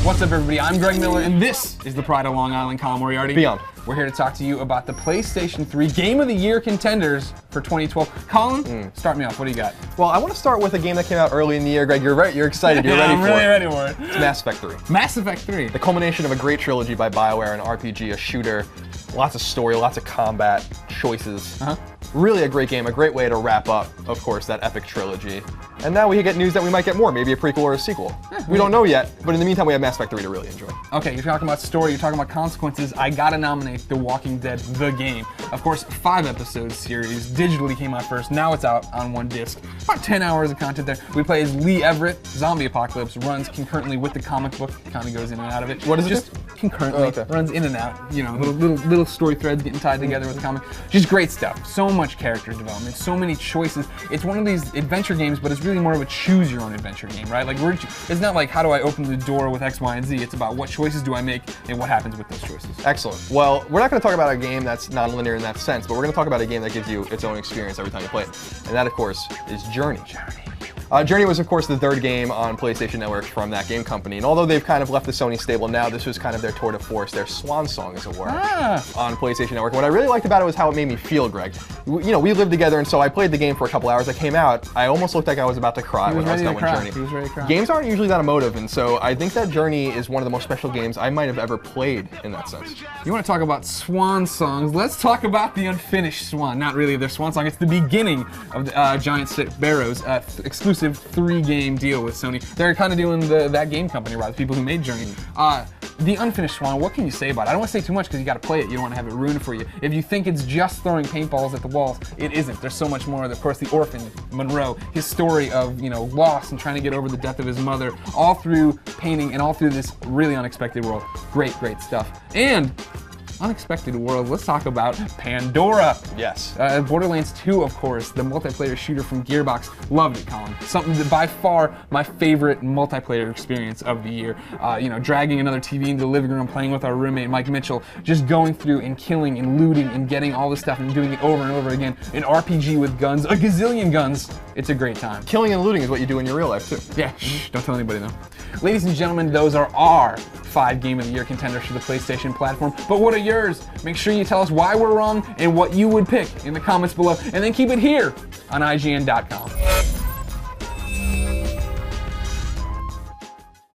What's up, everybody? I'm Greg Miller, and this is the Pride of Long Island. Colin Moriarty. Beyond. We're here to talk to you about the PlayStation 3 Game of the Year contenders for 2012. Colin, start me off. What do you got? Well, I want to start with a game that came out early in the year. Greg, you're right. You're excited. You're ready I'm for really it. ready for it. It's Mass Effect 3. Mass Effect 3. The culmination of a great trilogy by BioWare, an RPG, a shooter, lots of story, lots of combat, choices. Really a great game, a great way to wrap up, of course, that epic trilogy. And now we get news that we might get more, maybe a prequel or a sequel. We don't know yet, but in the meantime, we have Mass Effect 3 to really enjoy. Okay, you're talking about story, you're talking about consequences. I gotta nominate The Walking Dead, the game. Of course, 5-episode series, digitally came out first, now it's out on one disc. About 10 hours of content there. We play as Lee Everett, zombie apocalypse, runs concurrently with the comic book, kind of goes in and out of it. What is it? Just concurrently, runs in and out, you know, little story threads getting tied together with the comic. Just great stuff. So much character development, so many choices. It's one of these adventure games, but it's really more of a choose your own adventure game, right? Like it's not like how do I open the door with X, Y, and Z. It's about what choices do I make and what happens with those choices. Excellent. Well, we're not going to talk about a game that's non-linear in that sense, but we're going to talk about a game that gives you its own experience every time you play it. And that, of course, is Journey. Journey was, of course, the third game on PlayStation Network from that game company. And although they've kind of left the Sony stable now, this was kind of their tour de force, their swan song, as it were, on PlayStation Network. What I really liked about it was how it made me feel, Greg. You know, we lived together, and so I played the game for a couple hours. I came out, I almost looked like I was about to cry when I was done with Journey. He was ready to cry. Games aren't usually that emotive, and so I think that Journey is one of the most special games I might have ever played in that sense. You want to talk about swan songs? Let's talk about the Unfinished Swan. Not really their swan song, it's the beginning of the Giant Sparrow's exclusive 3-game deal with Sony. They're kind of doing that game company, right? The people who made Journey. The Unfinished Swan, what can you say about it? I don't want to say too much because you got to play it. You don't want to have it ruined for you. If you think it's just throwing paintballs at the walls, it isn't. There's so much more. Of course, the orphan, Monroe, his story of, you know, loss and trying to get over the death of his mother, all through painting and all through this really unexpected world. Great, great stuff. And unexpected world, let's talk about Pandora. Yes. Borderlands 2, of course, the multiplayer shooter from Gearbox. Loved it, Colin. Something that by far my favorite multiplayer experience of the year. You know, dragging another TV into the living room, playing with our roommate Mike Mitchell, just going through and killing and looting and getting all this stuff and doing it over and over again. An RPG with guns, a gazillion guns. It's a great time. Killing and looting is what you do in your real life, too. Yeah, shh, don't tell anybody though. Ladies and gentlemen, those are our 5 Game of the Year contenders for the PlayStation platform. But what are yours? Make sure you tell us why we're wrong and what you would pick in the comments below. And then keep it here on IGN.com.